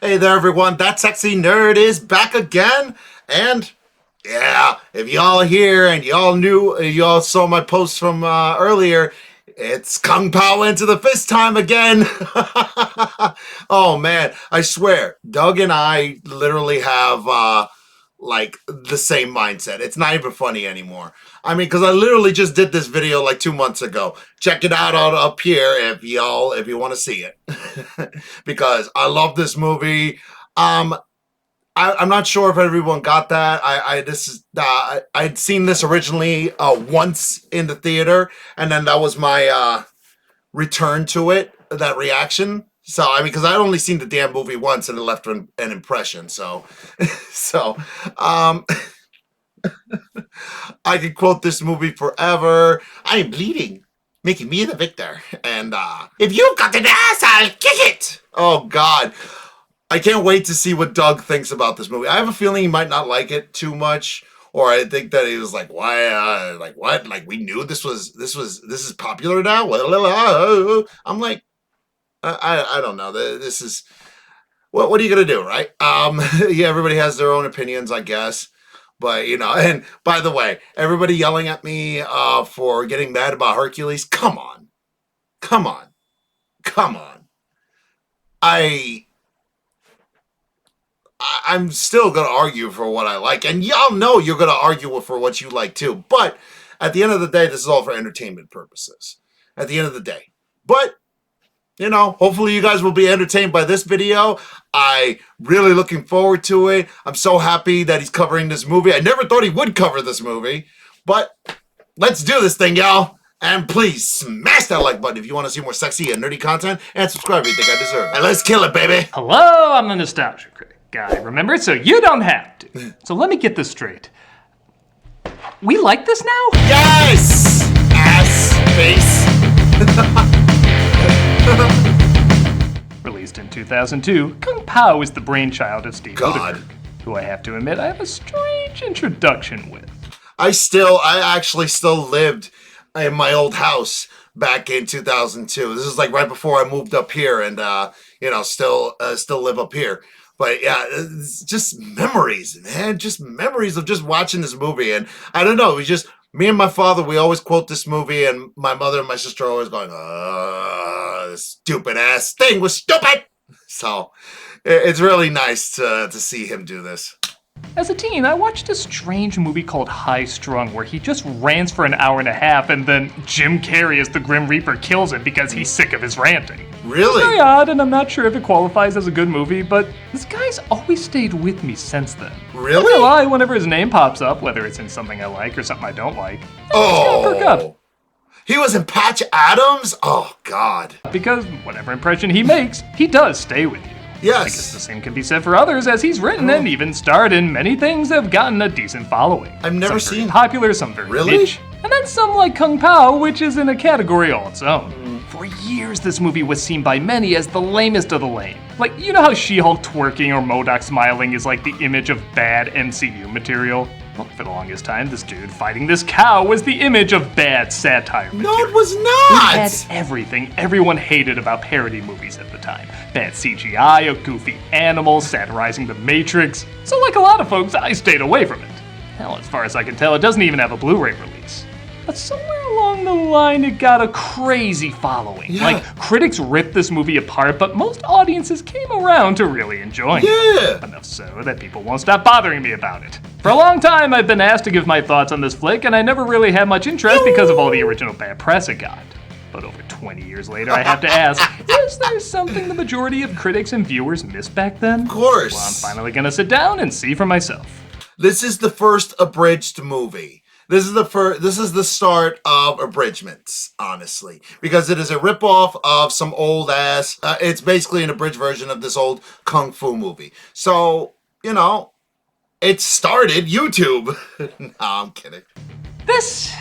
Hey there, everyone. That sexy nerd is back again. And yeah, if y'all here and y'all saw my post from earlier, it's Kung Pao into the fist time again. Oh man, I swear, Doug and I literally have like the same mindset. It's not even funny anymore. I mean, because I literally just did this video like 2 months ago. Check it out up here if you want to see it, because I love this movie. I'm not sure if everyone got that. I'd seen this originally once in the theater, and then that was my return to it, that reaction. So I mean, because I'd only seen the damn movie once, and it left an impression. So, so I could quote this movie forever. I am bleeding, making me the victor. And if you got an ass, I'll kick it. Oh God. I can't wait to see what Doug thinks about this movie. I have a feeling he might not like it too much, or I think that he was like, "Why? Like what? Like we knew this is popular now." I'm like, I don't know. This is what are you gonna do, right? Yeah, everybody has their own opinions, I guess. But and by the way, everybody yelling at me for getting mad about Hercules. Come on, come on, come on. I'm still going to argue for what I like. And y'all know you're going to argue for what you like too. But at the end of the day, this is all for entertainment purposes. At the end of the day. But, hopefully you guys will be entertained by this video. I really looking forward to it. I'm so happy that he's covering this movie. I never thought he would cover this movie. But let's do this thing, y'all. And please smash that like button if you want to see more sexy and nerdy content. And subscribe if you think I deserve it. And let's kill it, baby. Hello, I'm the Nostalgia Critic guy, remember? So you don't have to. So let me get this straight. We like this now? Yes! Ass face. Released in 2002, Kung Pao is the brainchild of Steve God. Whitaker, who I have to admit I have a strange introduction with. I actually still lived in my old house back in 2002. This is like right before I moved up here, and still live up here. But yeah, it's just memories, man. Just memories of just watching this movie. And I don't know, me and my father, we always quote this movie, and my mother and my sister are always going, this stupid ass thing was stupid. So it's really nice to see him do this. As a teen, I watched a strange movie called High Strung, where he just rants for an hour and a half, and then Jim Carrey as the Grim Reaper kills him because he's sick of his ranting. Really? It's very odd, and I'm not sure if it qualifies as a good movie, but this guy's always stayed with me since then. Really? I can't lie, whenever his name pops up, whether it's in something I like or something I don't like, I just perk up. He was in Patch Adams? Oh, God. Because whatever impression he makes, he does stay with you. Yes. I guess the same can be said for others, as he's written and even starred in many things that have gotten a decent following. I've never some very seen. popular, some very Really? niche, and then some like Kung Pao, which is in a category all its own. For years, this movie was seen by many as the lamest of the lame. Like, you know how She-Hulk twerking or MODOK smiling is like the image of bad MCU material? Well, for the longest time, this dude fighting this cow was the image of bad satire material. No, it was It not. had everything everyone hated about parody movies at the time. Bad CGI, a goofy animal, satirizing the Matrix. So like a lot of folks, I stayed away from it. Hell, as far as I can tell, it doesn't even have a Blu-ray release. But somewhere along the line, it got a crazy following. Yeah. Like, critics ripped this movie apart, but most audiences came around to really enjoying it. Yeah. Enough so that people won't stop bothering me about it. For a long time, I've been asked to give my thoughts on this flick, and I never really had much interest because of all the original bad press it got. But over 20 years later, I have to ask, is there something the majority of critics and viewers missed back then? Of course. Well, I'm finally gonna sit down and see for myself. This is the first abridged movie. This is the start of abridgments, honestly, because it is a ripoff of some old ass. It's basically an abridged version of this old kung fu movie. So it started YouTube. No, I'm kidding. This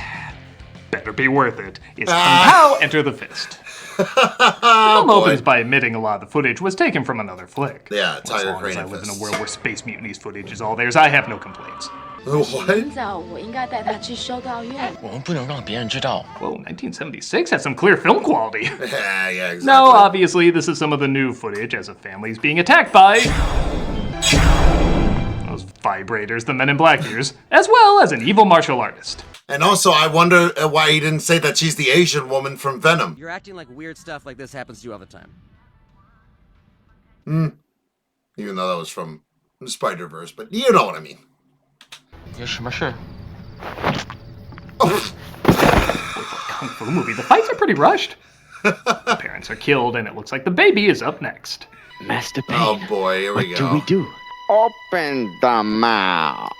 better be worth it. Is Kung Pao Enter the Fist. The film opens by admitting a lot of the footage was taken from another flick. Yeah, As Tiger long as I Crane live in a Fists. world where Space Mutinies footage is all theirs, I have no complaints. What? 明早我应该带他去修道院。我们不能让别人知道。 Whoa, 1976 has some clear film quality. Yeah, exactly. No, obviously, this is some of the new footage as a family is being attacked by those vibrators the Men in Black use, as well as an evil martial artist. And also, I wonder why he didn't say that she's the Asian woman from Venom. You're acting like weird stuff like this happens to you all the time. Even though that was from Spider-Verse, but you know what I mean. 有什么事？ Kung Fu movie, the fights are pretty rushed. The parents are killed, and it looks like the baby is up next. Master Oh Payne, boy, here we what go. do we do? Open the mouth.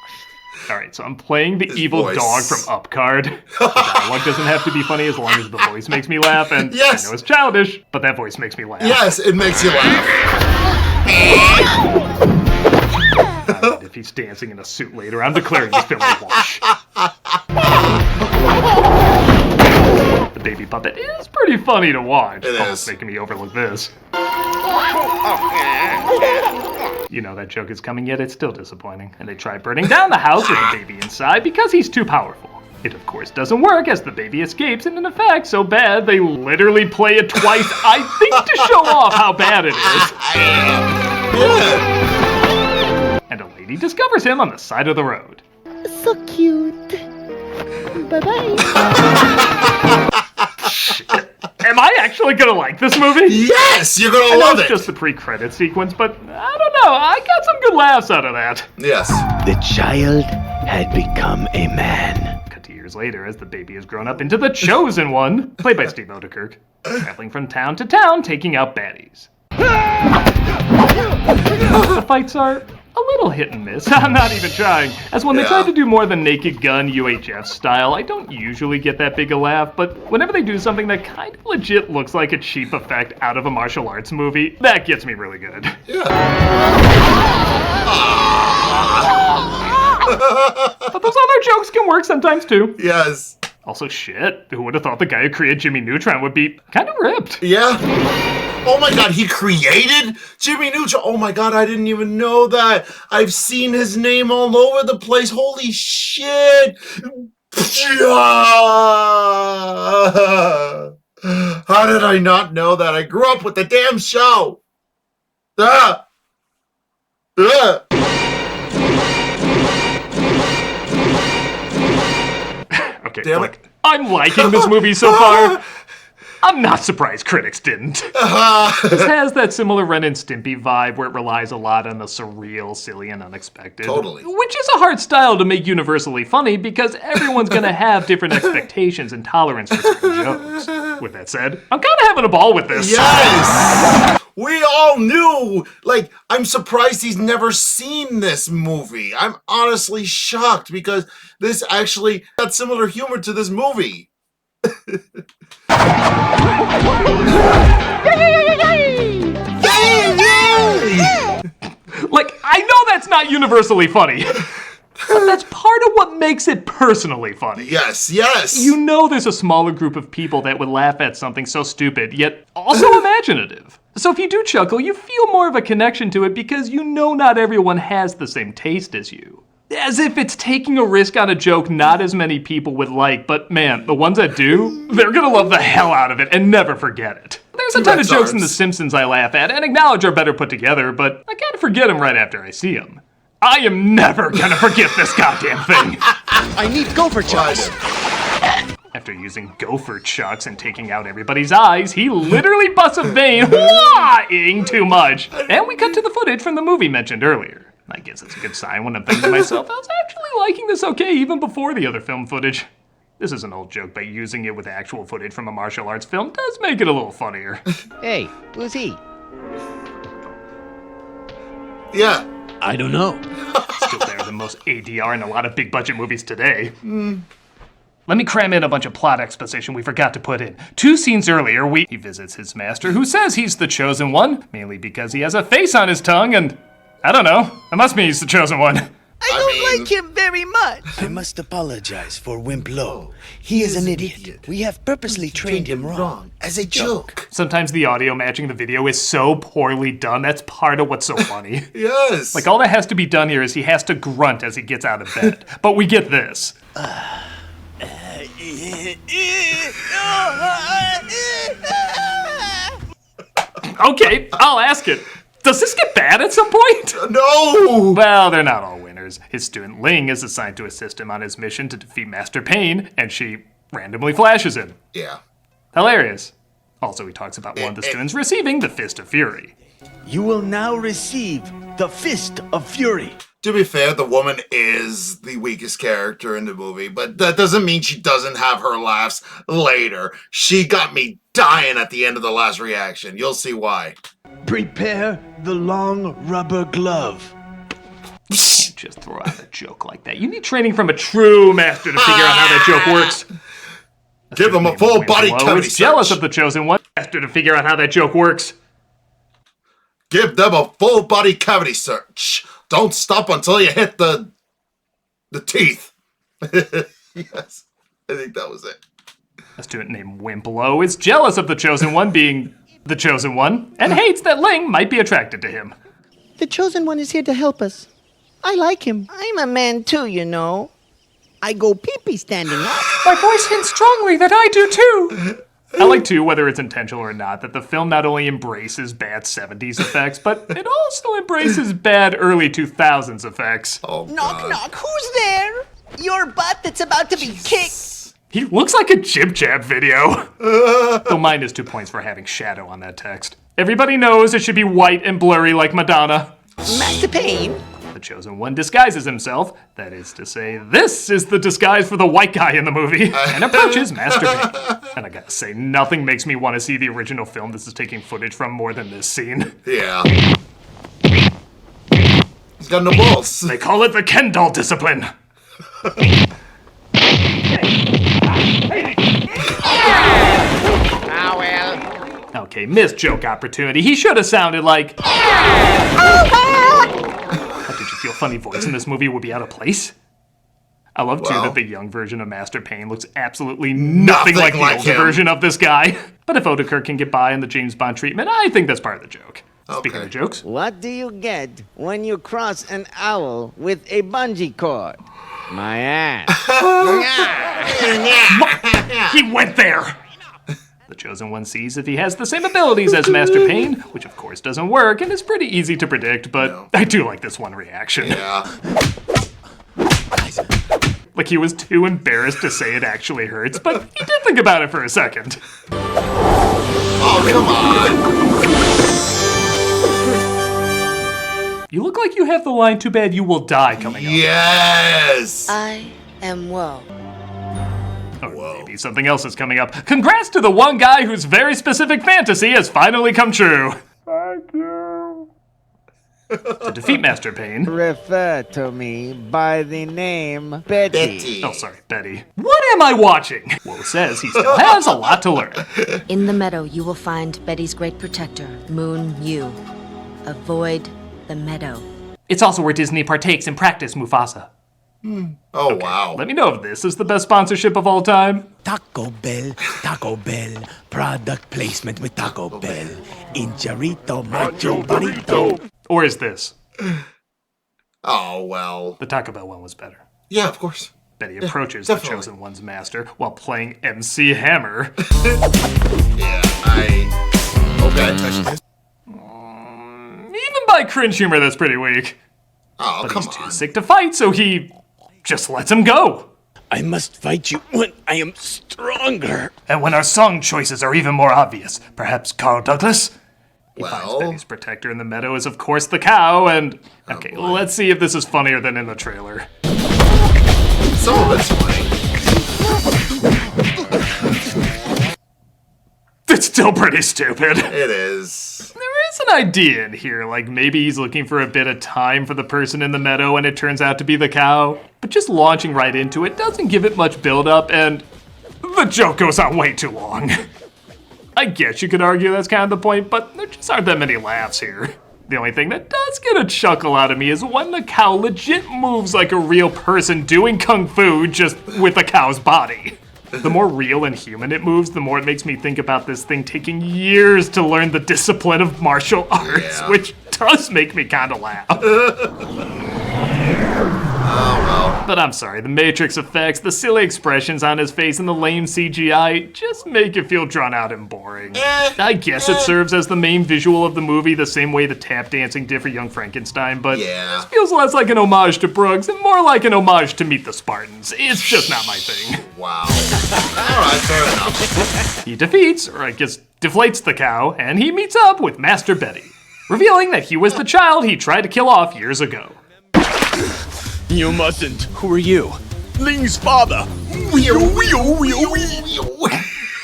Alright, so I'm playing the His evil voice. dog from Upcard. The dialogue doesn't have to be funny as long as the voice makes me laugh, and Yes. I know it's childish, but that voice makes me laugh. Yes, it makes you laugh. And if he's dancing in a suit later, I'm declaring this film a wash. The baby puppet is pretty funny to watch. It Almost is. making me overlook this. You know that joke is coming, yet it's still disappointing. And they try burning down the house with the baby inside because he's too powerful. It of course doesn't work as the baby escapes, and in effect so bad they literally play it twice, I think to show off how bad it is. And a lady discovers him on the side of the road. So cute. Bye-bye. Am I actually gonna like this movie? Yes, you're I gonna know love it's it. just the pre-credit sequence, but I don't know, I got some good laughs out of that. Yes. The child had become a man. Cut to years later as the baby has grown up into the Chosen One, played by Steve Odekirk, traveling from town to town, taking out baddies. The fights are a little hit and miss. I'm not even trying. As when they try Yeah. to do more than Naked Gun UHF style, I don't usually get that big a laugh, but whenever they do something that kind of legit looks like a cheap effect out of a martial arts movie, that gets me really good. But those other jokes can work sometimes too. Yes. Also, shit, who would have thought the guy who created Jimmy Neutron would be kind of ripped? Yeah. Oh my god, he created Jimmy Neutron. Oh my god, I didn't even know that. I've seen his name all over the place. Holy shit. How did I not know that? I grew up with the damn show. Ah. Ah. Okay, Damn look, it. I'm liking this movie so far. I'm not surprised critics didn't. This has that similar Ren and Stimpy vibe where it relies a lot on the surreal, silly, and unexpected. Totally. Which is a hard style to make universally funny because everyone's gonna have different expectations and tolerance for certain jokes. With that said, I'm kinda having a ball with this. Yes! We all knew! Like, I'm surprised he's never seen this movie. I'm honestly shocked because this actually got similar humor to this movie. Like, I know that's not universally funny, but that's part of what makes it personally funny. Yes, yes! You know there's a smaller group of people that would laugh at something so stupid, yet also imaginative. So if you do chuckle, you feel more of a connection to it because you know not everyone has the same taste as you. As if it's taking a risk on a joke not as many people would like, but man, the ones that do, they're gonna love the hell out of it and never forget it. There's a ton of T-Rex jokes in The arms. Simpsons I laugh at and acknowledge are better put together, but I kind of forget them right after I see them. I am never gonna forget this goddamn thing. I need gopher chops. After using gopher chucks and taking out everybody's eyes, he literally busts a vein, wah-ing too much. And we cut to the footage from the movie mentioned earlier. I guess it's a good sign when I'm thinking to myself, I was actually liking this okay even before the other film footage. This is an old joke, but using it with actual footage from a martial arts film does make it a little funnier. Hey, who's he? Yeah. I don't know. Still better than most ADR in a lot of big budget movies today. Let me cram in a bunch of plot exposition we forgot to put in. 2 scenes earlier, he visits his master, who says he's the Chosen One, mainly because he has a face on his tongue, and I don't know, it must mean he's the Chosen One. I don't like him very much. I must apologize for Wimp Low. He is an idiot. We have purposely trained him wrong as a joke. Sometimes the audio matching the video is so poorly done, that's part of what's so funny. Yes. Like, all that has to be done here is he has to grunt as he gets out of bed. But we get this. Okay, I'll ask it. Does this get bad at some point? No! Well, they're not all winners. His student Ling is assigned to assist him on his mission to defeat Master Pain, and she randomly flashes him. Yeah. Hilarious. Also, he talks about one of the students receiving the Fist of Fury. You will now receive the Fist of Fury. To be fair, the woman is the weakest character in the movie, but that doesn't mean she doesn't have her laughs later. She got me dying at the end of the last reaction. You'll see why. Prepare the long rubber glove. You can't just throw out a joke like that. You need training from a true master to figure out how that joke works. Give him a full body cavity is jealous search. of the chosen one master to figure out how that joke works. Give them a full body cavity search. Don't stop until you hit the teeth. Yes, I think that was it. A student named Wimplo is jealous of the chosen one being the chosen one and hates that Ling might be attracted to him. The chosen one is here to help us. I like him. I'm a man too, you know. I go pee-pee standing up. My voice hints strongly that I do too. I like too, whether it's intentional or not, that the film not only embraces bad 70s effects, but it also embraces bad early 2000s effects. Oh, Knock, God. knock. Who's there? Your butt that's about to be kicked. He looks like a Jib Jab video. Though mine is 2 points for having shadow on that text. Everybody knows it should be white and blurry like Madonna. Master Pain. The chosen one disguises himself, that is to say, this is the disguise for the white guy in the movie, and approaches Master Pain. And I gotta say, nothing makes me want to see the original film this is taking footage from more than this scene. Yeah. He's got no balls. They call it the Ken doll discipline. Okay, missed joke opportunity. He should have sounded like... How did you feel funny voice in this movie would be out of place? I love, too, that the young version of Master Pain looks absolutely nothing like the older version of this guy. But if Odenkirk can get by on the James Bond treatment, I think that's part of the joke. Speaking of jokes. What do you get when you cross an owl with a bungee cord? My ass. He went there! The chosen one sees if he has the same abilities as Master Pain, which of course doesn't work and is pretty easy to predict, but I do like this one reaction. Yeah. Like he was too embarrassed to say it actually hurts, but he did think about it for a second. Oh, come on. You look like you have the line, "Too bad you will die," coming up. Yes. I am woe. Or maybe something else is coming up. Congrats to the one guy whose very specific fantasy has finally come true. Thank you. To defeat Master Pain. Refer to me by the name Betty. Oh, sorry, Betty. What am I watching? Woe says he still has a lot to learn. In the meadow, you will find Betty's great protector, Moon Yu. Avoid the meadow. It's also where Disney partakes in practice, Mufasa. Oh, wow. Let me know if this is the best sponsorship of all time. Taco Bell, product placement with Taco Bell. Incharito, macho burrito. Or is this? Oh, well. The Taco Bell one was better. Yeah, of course. Betty approaches the definitely. chosen one's master while playing MC Hammer. Yeah, Okay. Even by cringe humor, that's pretty weak. Oh, But come he's too on. sick to fight, so he just lets him go. I must fight you when I am stronger. And when our song choices are even more obvious, perhaps Carl Douglas? He finds Well, Betty's protector in the meadow is, of course, the cow, and... Okay, let's see if this is funnier than in the trailer. some of it's funny. It's still pretty stupid. It is. There is an idea in here, like maybe he's looking for a bit of time for the person in the meadow and it turns out to be the cow. But just launching right into it doesn't give it much build-up, and the joke goes on way too long. I guess you could argue that's kind of the point, but there just aren't that many laughs here. The only thing that does get a chuckle out of me is when the cow legit moves like a real person doing kung fu just with a cow's body. The more real and human it moves, the more it makes me think about this thing taking years to learn the discipline of martial arts, which does make me kind of laugh. But I'm sorry, the Matrix effects, the silly expressions on his face, and the lame CGI just make it feel drawn out and boring. I guess it serves as the main visual of the movie the same way the tap dancing did for Young Frankenstein, but this feels less like an homage to Brooks and more like an homage to Meet the Spartans. It's just not my thing. Wow. Alright, fair enough. He defeats, or I guess deflates the cow, and he meets up with Master Betty, revealing that he was the child he tried to kill off years ago. You mustn't. Who are you? Ling's father.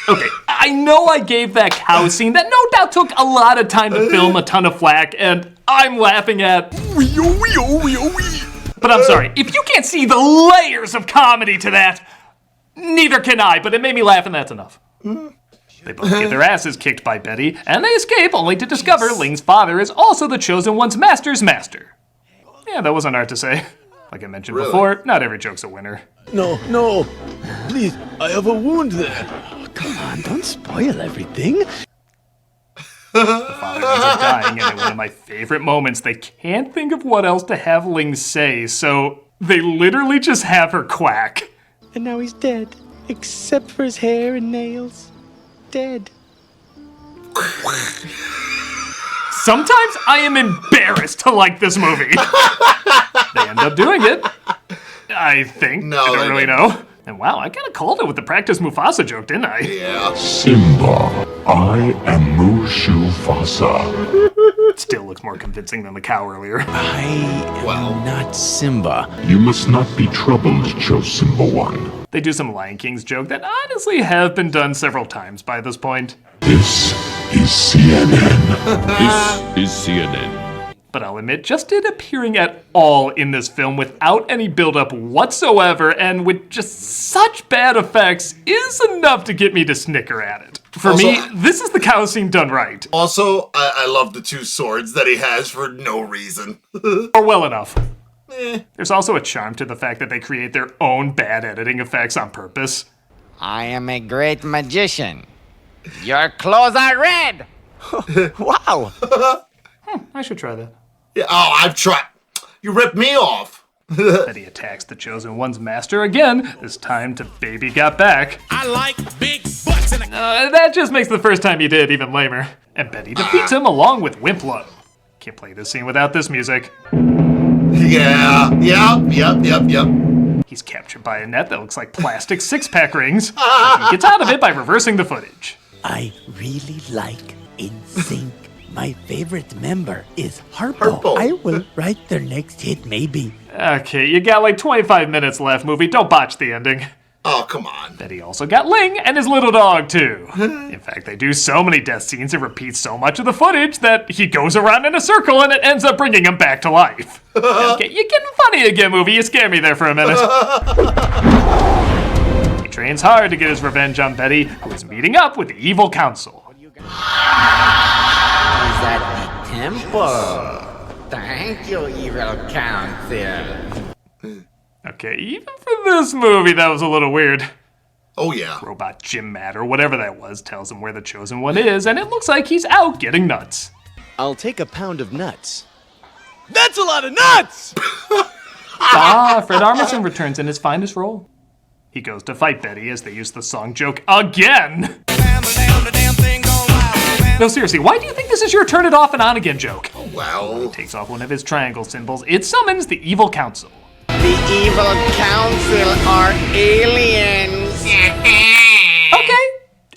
Okay, I know I gave that cow scene that no doubt took a lot of time to film, a ton of flack, and I'm laughing at... But I'm sorry, if you can't see the layers of comedy to that, neither can I, but it made me laugh and that's enough. They both get their asses kicked by Betty, and they escape only to discover Ling's father is also the Chosen One's master's master. Yeah, that wasn't hard to say. Like I mentioned before, not every joke's a winner. No. Please, I have a wound there. Oh, come on, don't spoil everything. The father ends up dying, and in one of my favorite moments, they can't think of what else to have Ling say, so they literally just have her quack. And now he's dead, except for his hair and nails. Dead. Sometimes I am embarrassed to like this movie. They end up doing it. I think. No, I don't really know. And wow, I kind of called it with the practice Mufasa joke, didn't I? Yeah. Simba, I am Mushufasa. It still looks more convincing than the cow earlier. I am not Simba. You must not be troubled, Simba One. They do some Lion King's joke that honestly have been done several times by this point. This is CNN. This is CNN. But I'll admit, just it appearing at all in this film without any build-up whatsoever and with just such bad effects is enough to get me to snicker at it. For me, this is the cow scene done right. Also, I love the two swords that he has for no reason. Or well enough. There's also a charm to the fact that they create their own bad editing effects on purpose. I am a great magician. Your clothes are red. Wow. I should try that. Yeah, I've tried. You ripped me off. Betty attacks the Chosen One's master again, this time to Baby Got Back. I like big butts and That just makes the first time he did even lamer. And Betty defeats him along with Wimplo. Can't play this scene without this music. Yeah. Yep. He's captured by a net that looks like plastic six-pack rings. But he gets out of it by reversing the footage. I really like NSYNC. My favorite member is Harpo. Harpo. I will write their next hit, maybe. Okay, you got like 25 minutes left, movie. Don't botch the ending. Oh, come on. Betty also got Ling and his little dog, too. In fact, they do so many death scenes and repeat so much of the footage that he goes around in a circle and it ends up bringing him back to life. Okay, you're getting funny again, movie. You scared me there for a minute. He trains hard to get his revenge on Betty, who is meeting up with the evil council. Is at the temple. Thank you, evil council. Okay, even for this movie, that was a little weird. Oh, yeah. Robot Jim Matt, or whatever that was, tells him where the Chosen One is, and it looks like he's out getting nuts. I'll take a pound of nuts. That's a lot of nuts! Fred Armisen returns in his finest role. He goes to fight Betty as they use the song joke again. No, seriously, why do you think this is your turn it off and on again joke? Well. He takes off one of his triangle symbols. It summons the evil council. The evil council are aliens. Okay,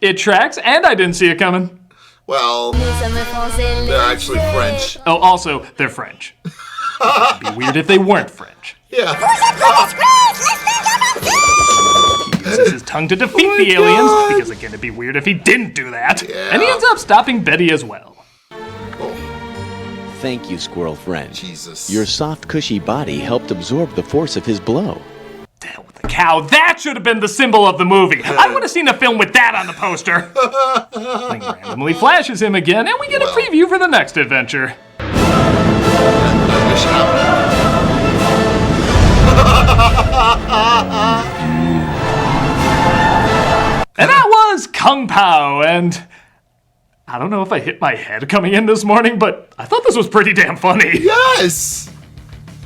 it tracks, and I didn't see it coming. Well, they're actually French. Oh, also, they're French. It'd be weird if they weren't French. Yeah. He uses his tongue to defeat the aliens, because again, it'd be weird if he didn't do that. Yeah. And he ends up stopping Betty as well. Thank you, Squirrel Friend. Jesus. Your soft, cushy body helped absorb the force of his blow. The hell with the cow. That should have been the symbol of the movie. I would have seen a film with that on the poster. Ling randomly flashes him again, and we get a preview for the next adventure. Kung Pao, and I don't know if I hit my head coming in this morning, but I thought this was pretty damn funny. Yes!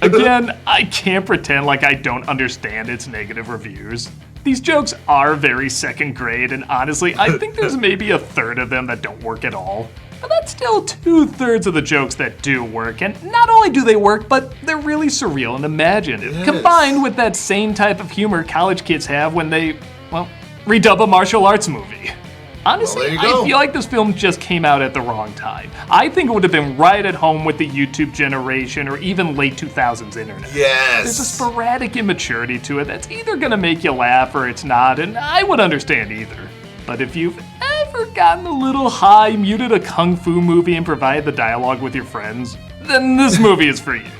Again, I can't pretend like I don't understand its negative reviews. These jokes are very second grade, and honestly, I think there's maybe a third of them that don't work at all. But that's still 2/3 of the jokes that do work, and not only do they work, but they're really surreal and imaginative, combined with that same type of humor college kids have when they, well, redub a martial arts movie. Honestly, I feel like this film just came out at the wrong time. I think it would have been right at home with the YouTube generation or even late 2000s internet. Yes. There's a sporadic immaturity to it that's either gonna make you laugh or it's not, and I would understand either. But if you've ever gotten a little high, muted a kung fu movie, and provided the dialogue with your friends, then this movie is for you.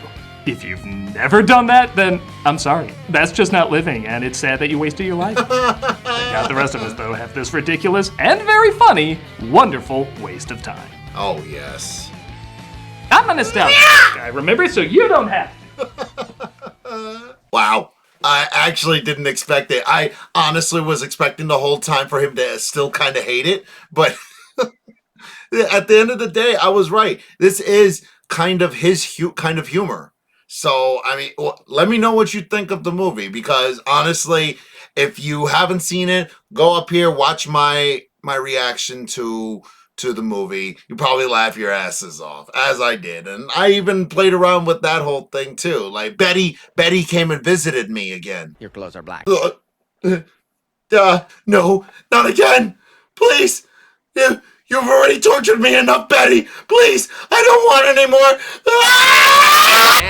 If you've never done that, then I'm sorry. That's just not living, and it's sad that you wasted your life. Thank God the rest of us, though, have this ridiculous and very funny, wonderful waste of time. Oh, yes. I'm a nostalgia guy, remember? So you don't have to. Wow. I actually didn't expect it. I honestly was expecting the whole time for him to still kind of hate it, but at the end of the day, I was right. This is kind of his kind of humor. So, I mean, let me know what you think of the movie, because honestly, if you haven't seen it, go up here, watch my reaction to the movie. You probably laugh your asses off, as I did. And I even played around with that whole thing too. Like Betty came and visited me again. Your clothes are black. No, not again. Please. You've already tortured me enough, Betty. Please, I don't want any more. Ah!